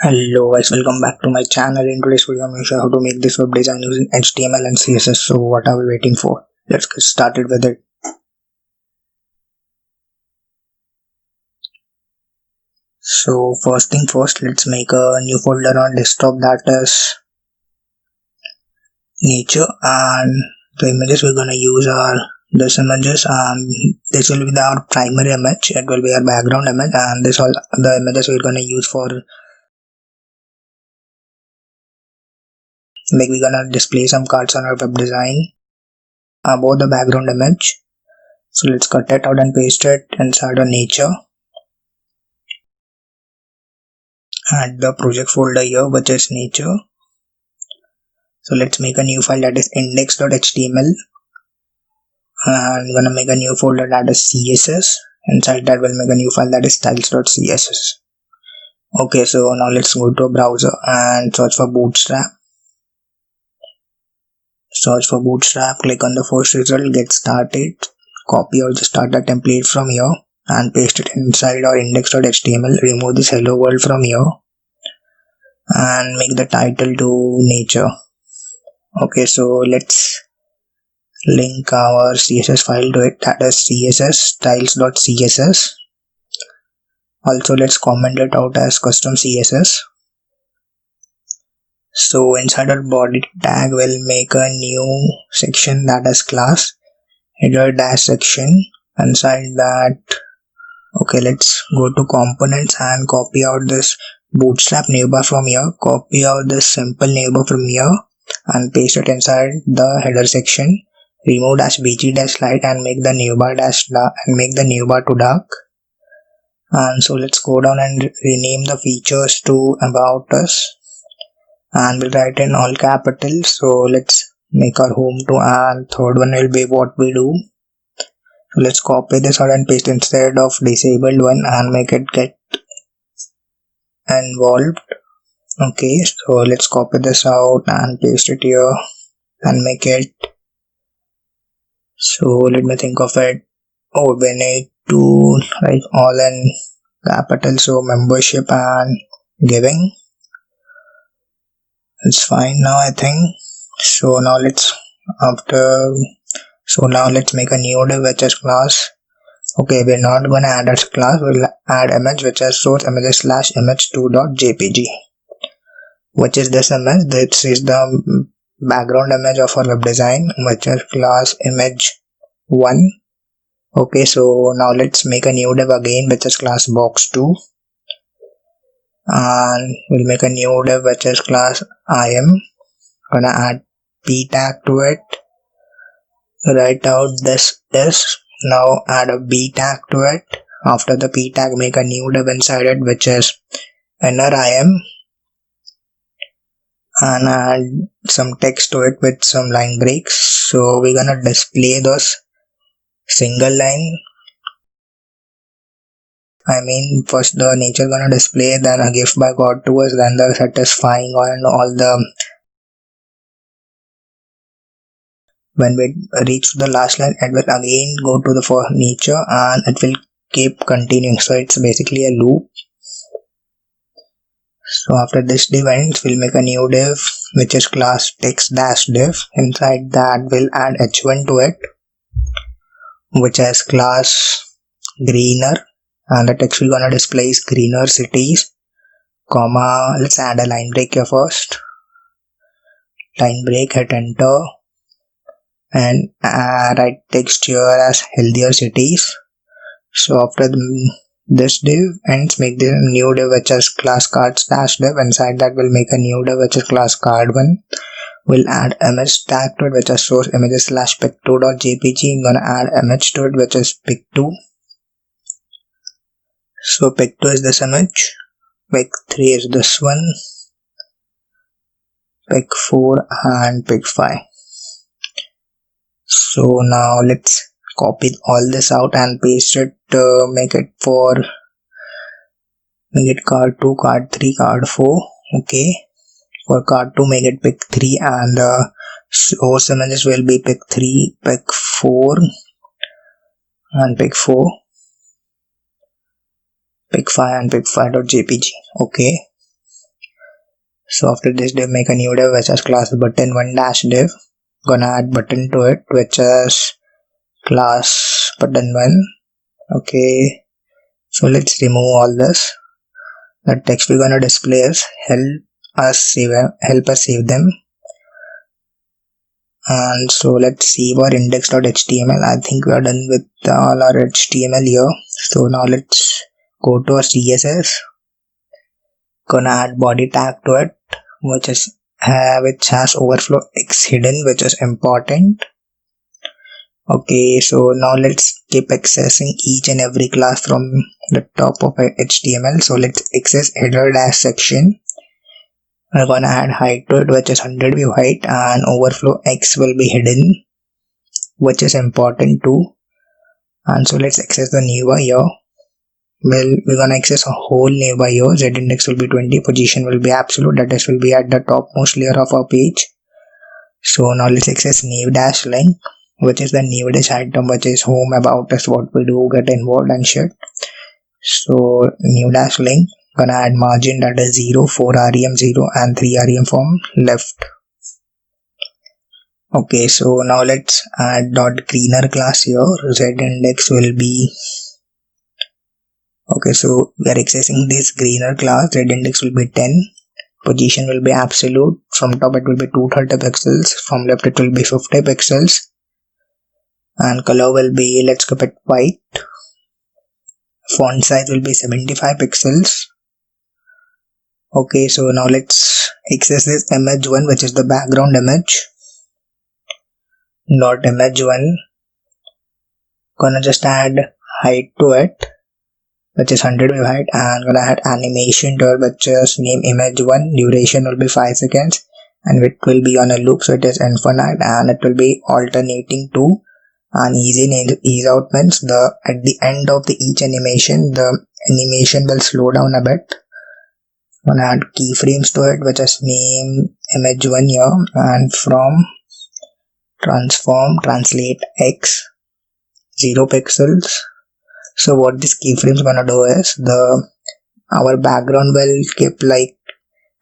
Hello guys, welcome back to my channel. In today's video, I'm going to show you how to make this web design using HTML and CSS. So what are we waiting for? Let's get started with it. So first thing first, let's make a new folder on desktop that is nature, and the images we're going to use are this images, and this will be our primary image. It will be our background image, and this all the images we're going to use for like we're going to display some cards on our web design above the background image. So let's cut it out and paste it inside our nature. Add the project folder here, which is nature. So let's make a new file that is index.html, and we're gonna make a new folder that is CSS. Inside that we'll make a new file that is styles.css. Okay, so now let's go to a browser and search for Bootstrap. Search for Bootstrap, click on the first result, get started. Copy or just start the template from here and paste it inside our index.html. Remove this hello world from here and make the title to nature. Okay, so let's link our CSS file to it, that is css styles.css. Also let's comment it out as custom CSS. So inside our body tag we'll make a new section that is class header dash section. Inside that, okay, let's go to components and copy out this bootstrap navbar from here. Copy out this simple navbar from here and paste it inside the header section. Remove -bg -light and make the navbar dark and make the navbar to dark. And so let's go down and rename the features to about us, and we'll write in all capitals. So let's make our home to, and third one will be what we do. So let's copy this out and paste instead of disabled one and make it get involved. Okay, so let's copy this out and paste it here and make it. So let me think of it. Oh, we need to write all in capital, so membership and giving. It's fine now, I think. So now let's make a new div which is class. Okay, we're not gonna add as class, we'll add image which is source images / image2.jpg, which is this image. This is the background image of our web design, which is class image1. Okay, so now let's make a new div again which is class box2, and we'll make a new div which is class im. Gonna add p tag to it. Write out this is. Now add a b tag to it. After the p tag, make a new div inside it which is inner im, and add some text to it with some line breaks. So we're gonna display those single line. I mean, first the nature gonna display, then a gift by God to us, then the satisfying and all the. When we reach the last line, it will again go to the for nature and it will keep continuing. So it's basically a loop. So after this div ends, we'll make a new div which is class text-div. Inside that we'll add h1 to it, which has class greener, and the text we're gonna display is greener cities, comma. Let's add a line break here first. Line break, hit enter, and write text here as healthier cities. So after this div ends, make the new div which is class cards-div. Inside that we'll make a new div which is class card1. We'll add image tag to it which is source images / pic2.jpg. I'm gonna add image to it which is pic2. So pic2 is this image, pic3 is this one, pic4 and pic5. So now let's copy all this out and paste it. Make it card2, card3, card4. Okay, for card2 make it pic3, and source images will be pic3, pic4 and pic4, pic5 and pic5.jpg. Okay, So after this div, make a new div which is class button1 dash div. Gonna add button to it which is class button1. Okay, so let's remove all this. The text we're gonna display is help us save them. And so let's save our index.html. I think we are done with all our HTML here. So now let's go to our CSS. Gonna add body tag to it, which has overflow x hidden, which is important. Okay, so now let's keep accessing each and every class from the top of HTML. So let's access header dash section. We're gonna add height to it, which is 100 view height, and overflow x will be hidden, which is important too. And so let's access the neighbor here. Well, we're gonna access a whole neighbor here. Z index will be 20, position will be absolute, that is will be at the topmost layer of our page. So now let's access new dash link, which is the new dash item, which is home, about us, what we do, get involved and shit. So new dash link, gonna add margin, that is 0, 4 rem 0 and 3 rem from left. Okay, so now let's add dot greener class here. Z index will be, okay, so we are accessing this greener class. Z index will be 10, position will be absolute, from top it will be 230 pixels, from left it will be 50 pixels, and color will be, let's keep it white. Font size will be 75 pixels. Okay, so now let's access this image1, which is the background image. Dot image1, gonna just add height to it, which is 100 view height, and gonna add animation to it, which is name image1. Duration will be 5 seconds, and it will be on a loop, so it is infinite, and it will be alternating to. And ease out means at the end of each animation, the animation will slow down a bit. I'm gonna add keyframes to it, which is name image1 here, and from transform translate x 0 pixels. So what this keyframes gonna do is our background will keep like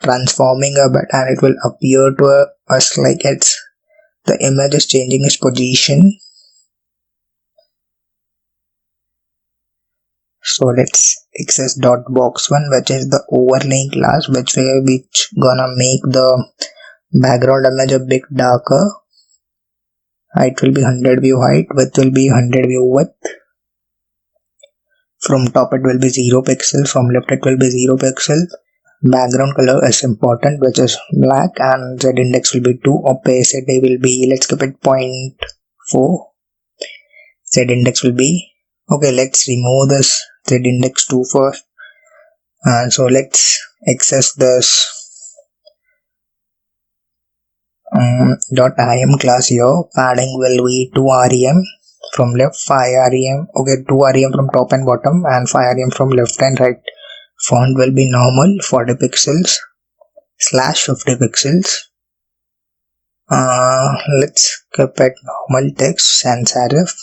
transforming a bit, and it will appear to us like the image is changing its position. So let's access dot box1, which is the overlaying class, which gonna make the background image a bit darker. Height will be 100 view height, width will be 100 view width. From top it will be 0 pixel, from left it will be 0 pixel. Background color is important, which is black, and Z index will be 2. Opacity will be, let's keep it 0.4. Z index will be, okay, let's remove this Z index 2 first. And so let's access this .im class here. Padding will be 2 rem, from left 5 rem, okay, 2 rem from top and bottom, and 5 rem from left and right. Font will be normal, 40 pixels / 50 pixels. Let's keep it normal text sans serif,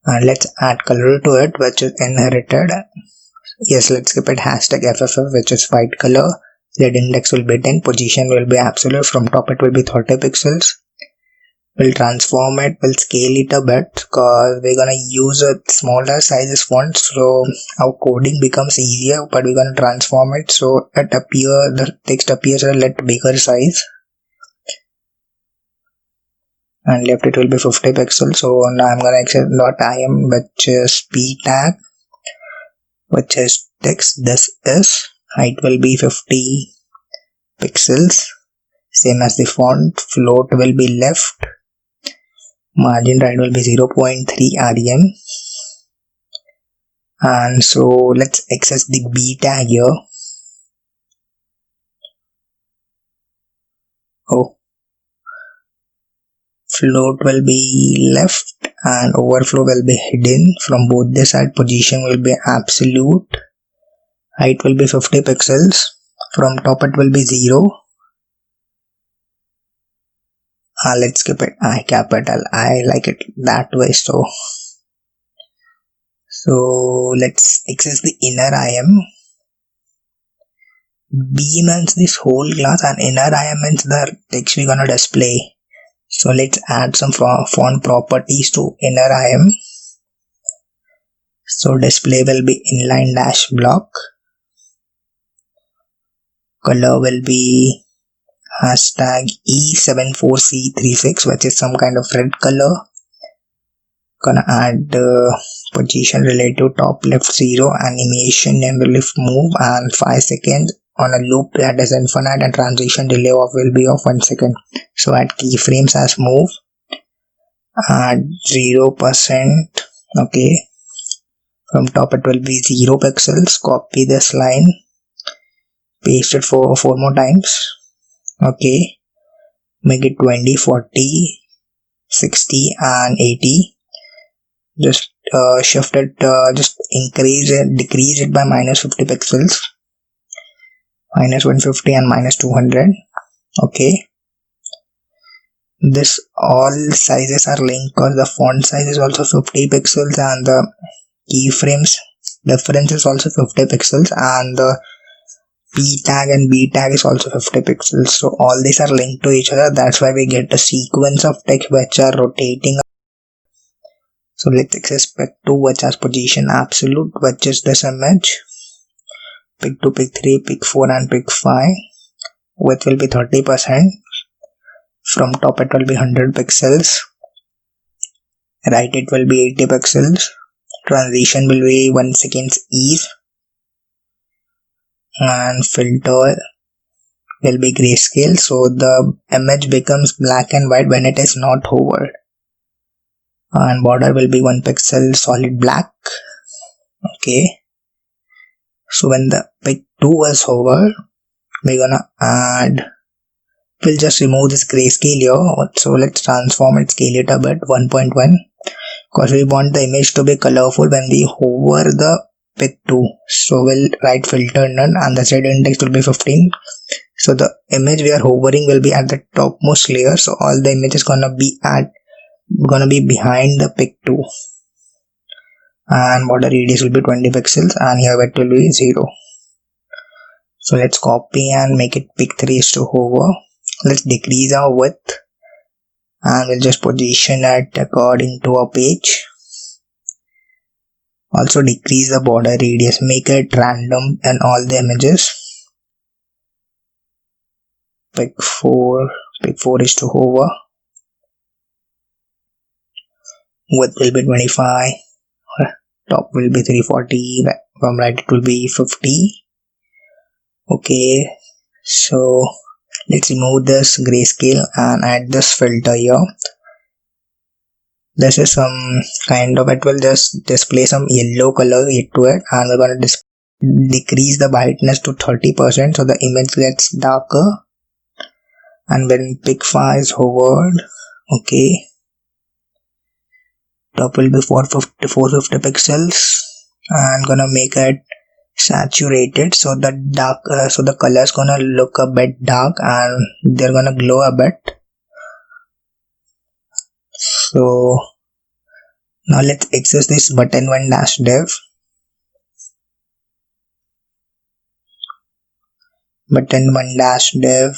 and let's add color to it, which is inherited. Yes, let's keep it hashtag FFF, which is white color. Z index will be 10, position will be absolute, from top it will be 30 pixels. We'll transform it, we'll scale it a bit, because we're gonna use a smaller sizes font, so our coding becomes easier, but we're gonna transform it so the text appears a little bigger size. And left it will be 50 pixels. So now I'm gonna access .im, which is p tag, which is text. This is height will be 50 pixels, same as the font. Float will be left, margin right will be 0.3 rem. And so let's access the b tag here. Float will be left and overflow will be hidden. From both the side, position will be absolute, height will be 50 pixels, from top it will be 0. Let's keep it I capital. I like it that way. So let's access the inner IM. B means this whole class and inner IM means the text we're gonna display. So let's add some font properties to inner IM. So display will be inline dash block. Color will be hashtag E74C prefix, which is some kind of red color. Gonna add position relative top left 0, animation name will lift move and 5 seconds on a loop that is infinite, and transition delay of will be of 1 second. So add keyframes as move, add 0%. Okay, from top it will be 0 pixels. Copy this line, paste it for 4 more times. Okay, make it 20, 40, 60 and 80. Just shift it, just increase it, decrease it by minus 50 pixels, minus 150 and minus 200. Okay, this all sizes are linked because the font size is also 50 pixels and the keyframes difference is also 50 pixels, and the P tag and B tag is also 50 pixels. So all these are linked to each other. That's why we get a sequence of text which are rotating. So let's access pick 2, which has position absolute, which is this image. Pick 2, pick 3, pick 4 and pick 5. Width will be 30%. From top it will be 100 pixels. Right it will be 80 pixels. Transition will be 1 second ease. And filter will be grayscale. So the image becomes black and white when it is not hovered. And border will be 1 pixel solid black. Okay, so when the pick 2 was hovered, we're gonna add, we'll just remove this grayscale here. So let's transform it, scale it a bit, 1.1, because we want the image to be colorful when we hover the pick 2. So we'll write filter none and the Z index will be 15. So the image we are hovering will be at the topmost layer, so all the image is gonna be behind the pick 2, and border radius will be 20 pixels and here width will be 0. So let's copy and make it pick 3 is to hover. Let's decrease our width and we'll just position it according to our page. Also decrease the border radius, make it random in all the images. Pick 4 is to hover. Width will be 25, top will be 340, from right it will be 50. Okay, so let's remove this grayscale and add this filter here. This is some kind of, it will just display some yellow color to it, and we're going to decrease the brightness to 30% so the image gets darker. And when pick 5 is hovered, okay, top will be 450 pixels, and gonna make it saturated so the dark so the color is gonna look a bit dark and they're gonna glow a bit. So now let's access this button1 dash div. Button1 dash div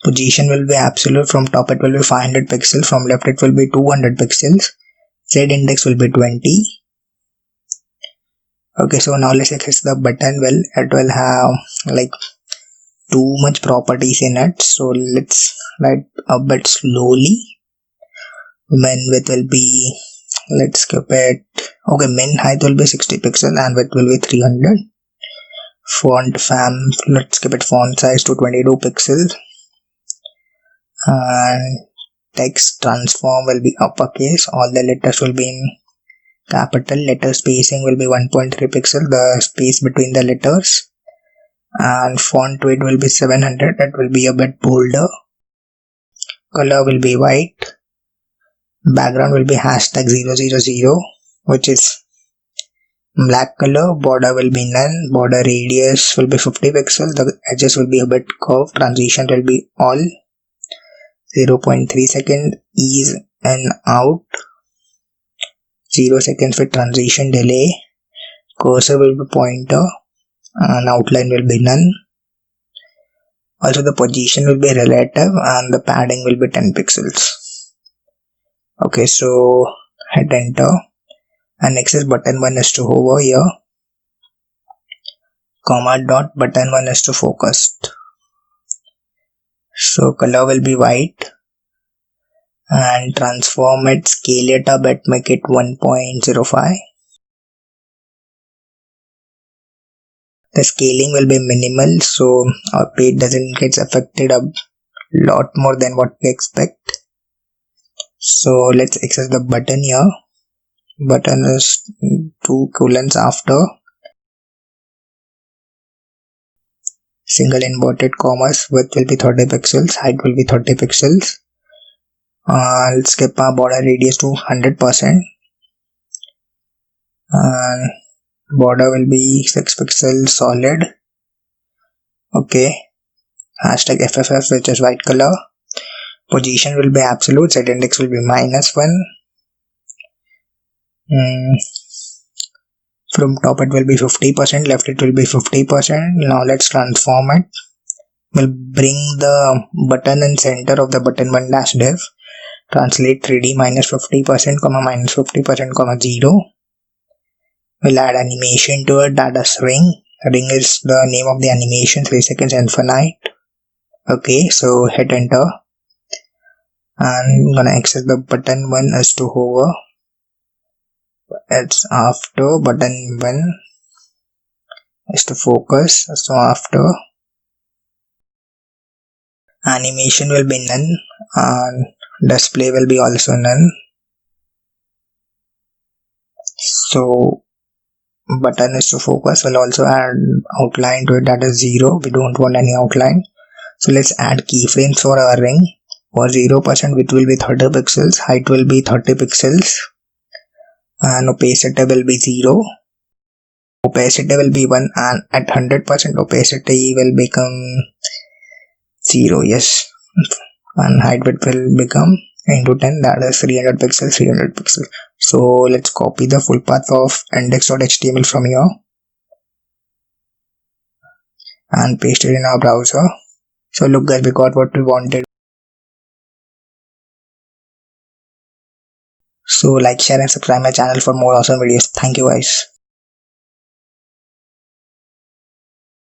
position will be absolute. From top it will be 500 pixels, from left it will be 200 pixels. Z index will be 20. Okay, so now let's access the button. Well, it will have like too much properties in it, so let's write a bit slowly. Min width will be, let's skip it. Okay, min height will be 60 pixels and width will be 300. Font fam, let's skip it, font size to 22 pixels. And text transform will be uppercase, all the letters will be in capital. Letter spacing will be 1.3 pixel, the space between the letters. And font weight will be 700, it will be a bit bolder. Color will be white. Background will be hashtag 000, which is black color. Border will be none. Border radius will be 50 pixels. The edges will be a bit curved. Transition will be all. 0.3 second ease and out. 0 seconds for transition delay. Cursor will be pointer. and outline will be none. Also the position will be relative and the padding will be 10 pixels. Okay, so hit enter, and next is button 1 is to hover here, comma dot button 1 is to focused. So color will be white, and transform it, scale it a bit, make it 1.05. The scaling will be minimal, so our page doesn't get affected a lot more than what we expect. So let's access the button here. Button is 2 colons after single inverted commas, width will be 30 pixels, height will be 30 pixels. I'll skip our border radius to 100%, and border will be 6 pixels solid. Okay, hashtag FFF, which is white color. Position will be absolute, set index will be -1. From top it will be 50%, left it will be 50%. Now let's transform it. We'll bring the button in center of the button 1 dash div. Translate 3D -50%, -50%, 0. We'll add animation to it, that is ring. Ring is the name of the animation, 3 seconds infinite. Okay, so hit enter, and I'm gonna access the button 1 is to hover. It's after button 1 is to focus, so after animation will be none, and display will be also none. So button is to focus, will also add outline to it, that is 0. We don't want any outline. So let's add keyframes for our ring. For 0%, width will be 30 pixels, height will be 30 pixels, and opacity will be 0. Opacity will be 1, and at 100% opacity will become 0, yes. And height width will become into 10, that is 300 pixels, 300 pixels. So let's copy the full path of index.html from here and paste it in our browser. So look guys, we got what we wanted. So like, share and subscribe my channel for more awesome videos. Thank you guys.